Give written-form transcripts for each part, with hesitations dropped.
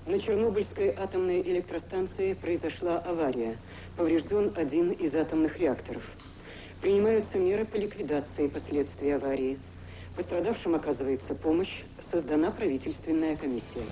На Чернобыльской атомной электростанции произошла авария. Поврежден один из атомных реакторов. Принимаются меры по ликвидации последствий аварии. Пострадавшим оказывается помощь. Создана правительственная комиссия.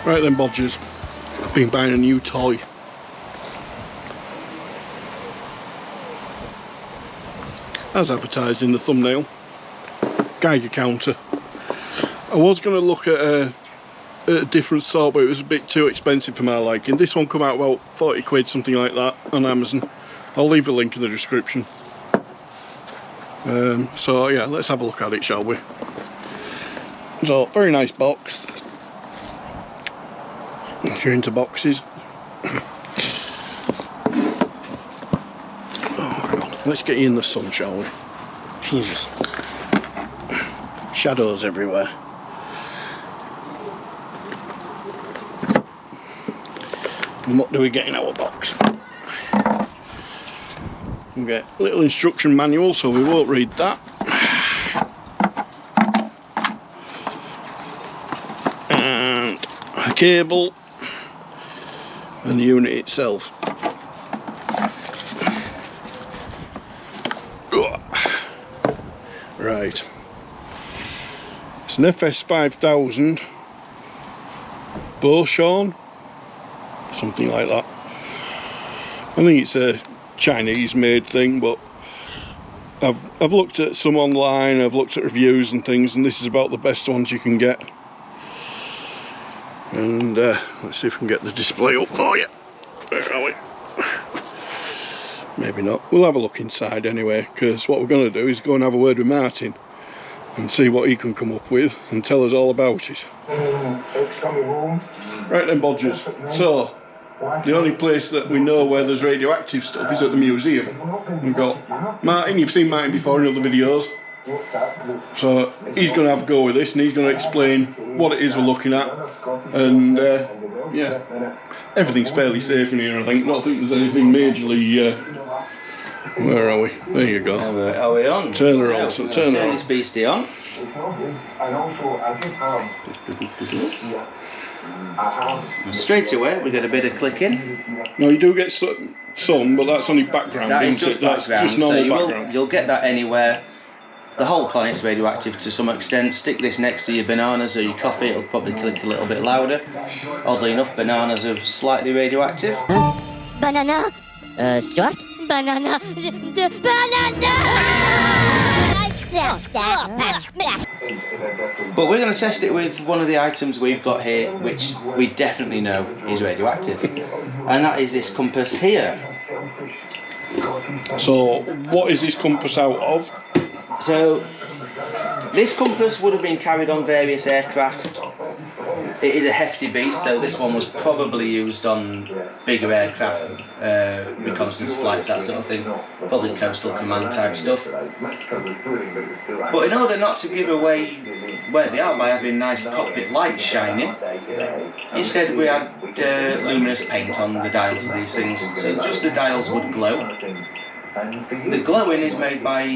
Right then, bodgers, I've been buying a new toy. As advertised in the thumbnail, Geiger counter. I was going to look at a different sort, but it was a bit too expensive for my liking. This one come out about 40 quid, something like that, on Amazon. I'll leave a link in the description. So yeah, let's have a look at it, shall we? So, very nice box. If you're into boxes. Oh God. Let's get you in the sun, shall we? Jesus. Shadows everywhere. And what do we get in our box? We get a little instruction manual, so we won't read that. And a cable. And the unit itself. Right. It's an FS5000 bosean, something like that. I think it's a Chinese made thing, but I've looked at some online, I've looked at reviews and things, and this is about the best ones you can get. And let's see if we can get the display up for you. Where are we? Maybe not. We'll have a look inside anyway, because what we're going to do is go and have a word with Martin and see what he can come up with and tell us all about it. Right then, bodgers. So, the only place that we know where there's radioactive stuff is at the museum. We've got Martin, you've seen Martin before in other videos. So he's going to have a go with this and he's going to explain what it is we're looking at, and yeah, everything's fairly safe in here, I think. I don't think there's anything majorly where are we? There you go. Are we on? Turn her on, so turn her on. This beastie on. And straight away we get a bit of clicking. No, you do get some, but that's only background. That is just background, just normal so background. you'll get that anywhere. The whole planet's radioactive to some extent. Stick this next to your bananas or your coffee, it'll probably click a little bit louder. Oddly enough, bananas are slightly radioactive. Banana? Stuart? Banana? Banana! But we're going to test it with one of the items we've got here, which we definitely know is radioactive. And that is this compass here. So, what is this compass out of? So, this compass would have been carried on various aircraft. It is a hefty beast, so this one was probably used on bigger aircraft, reconnaissance flights, that sort of thing, probably coastal command type stuff. But in order not to give away where they are by having nice cockpit lights shining, instead we had luminous paint on the dials of these things, so just the dials would glow. The glowing is made by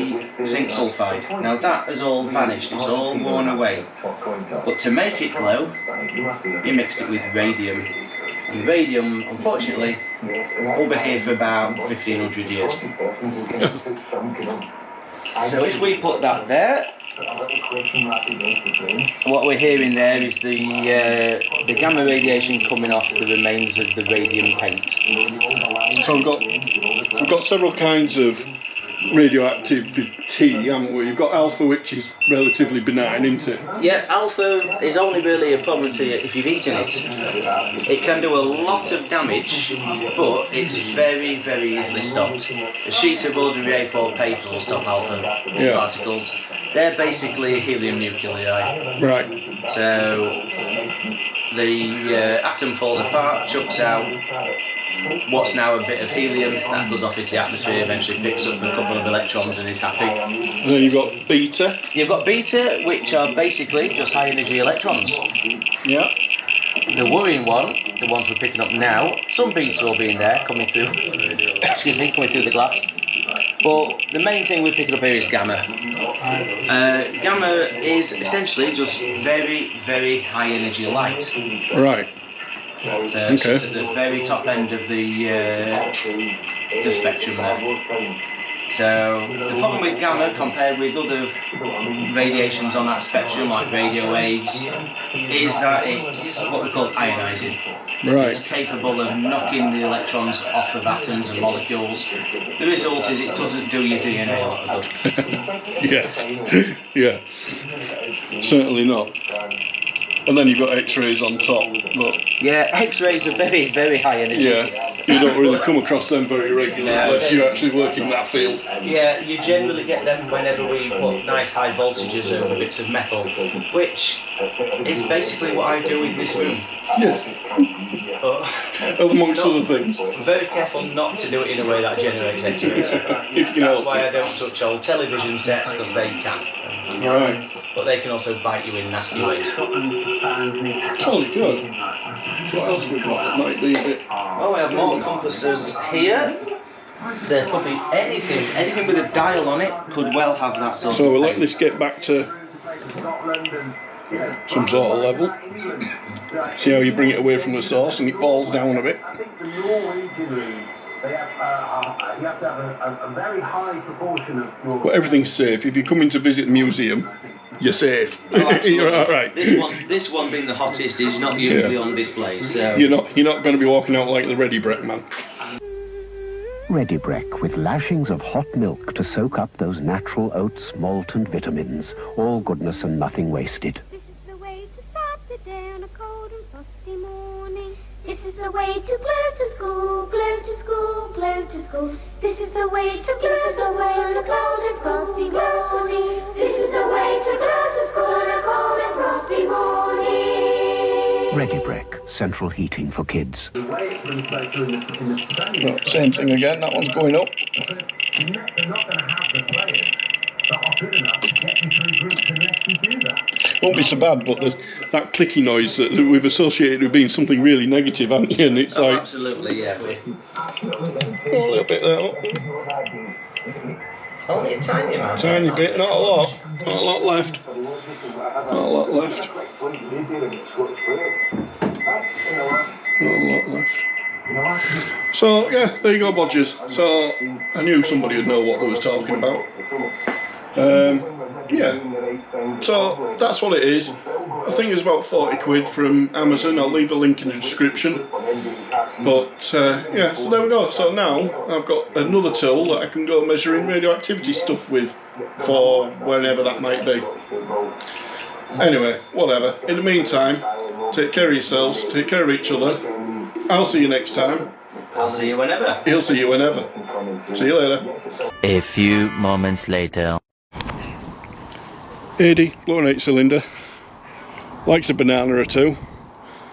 zinc sulfide. Now that has all vanished, it's all worn away. But to make it glow, you mixed it with radium. And the radium, unfortunately, will be here for about 1500 years. So if we put that there, what we're hearing there is the gamma radiation coming off the remains of the radium paint. So we've got several kinds of radioactivity, haven't we? You've got alpha, which is relatively benign, isn't it? Yeah, alpha is only really a problem to you if you've eaten it. It can do a lot of damage, but it's very, very easily stopped. A sheet of ordinary A4 paper will stop alpha particles. They're basically helium nuclei. Right. So the atom falls apart, chucks out what's now a bit of helium, that goes off into the atmosphere, eventually picks up a couple of electrons and is happy. And then you've got beta. You've got beta, which are basically just high energy electrons. Yeah. The worrying one, the ones we're picking up now, some beta will be in there coming through coming through the glass. But the main thing we're picking up here is gamma. Gamma is essentially just very, very high energy light. Right. So it's just at the very top end of the spectrum there. So the problem with gamma compared with other radiations on that spectrum, like radio waves, is that it's what we call ionizing. Right. It's capable of knocking the electrons off of atoms and molecules. The result is it doesn't do your DNA a lot of good. Yes. Yeah. Certainly not. And then you've got X-rays on top. But yeah, X-rays are very, very high energy. Yeah. You don't really come across them very regularly unless you actually work in that field. Yeah, you generally get them whenever we put nice high voltages over bits of metal, which is basically what I do in this room. Yeah. Amongst other things. Very careful not to do it in a way that generates X-rays. That's why I don't touch old television sets, because they can. Right. But they can also bite you in nasty ways. Jolly good. So what else have we got that might be a bit... Oh, we have more compasses here. There could be anything with a dial on it could well have that sort of So we'll let this get back to some sort of level. See how you bring it away from the source and it falls down a bit. Well, everything's safe. If you come in to visit the museum, you're safe. Oh, You're all right. This one being the hottest is not usually on display, so you're not going to be walking out like the Ready Brek man. Ready Brek with lashings of hot milk to soak up those natural oats, malt and vitamins. All goodness and nothing wasted. This is the way to start the day on a cold and frosty morning. This is the way to glow to school, glow to school, glow to school. This is the way to glow to school, a cold and frosty morning. This is the way to glow to school on a cold and frosty morning. Ready Brek, central heating for kids. Well, same thing again, that one's going up. Won't be so bad, but that clicky noise that we've associated with being something really negative, haven't you? And it's like... Absolutely, yeah. A little bit there. Only a tiny amount. Tiny bit, not a lot. Not a lot left. Not a lot left. Not a lot left. So, yeah, there you go, Bodgers. So, I knew somebody would know what they was talking about. Yeah. So, that's what it is. I think it's about 40 quid from Amazon. I'll leave a link in the description. But, yeah, so there we go. So now, I've got another tool that I can go measuring radioactivity stuff with for whenever that might be. Anyway, whatever. In the meantime, take care of yourselves, take care of each other. I'll see you next time. I'll see you whenever. He'll see you whenever. See you later. A few moments later. 80, blowing 8 cylinder. Likes a banana or two.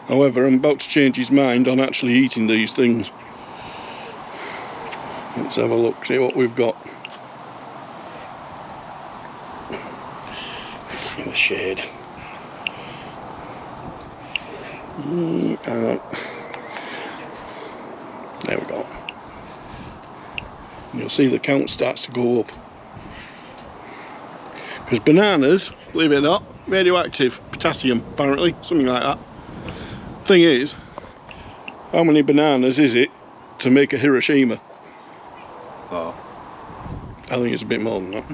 However, I'm about to change his mind on actually eating these things. Let's have a look, see what we've got. In the shade. There we go. You'll see the count starts to go up. Because bananas, believe it or not, radioactive, potassium apparently, something like that. Thing is, how many bananas is it to make a Hiroshima? 4. I think it's a bit more than that.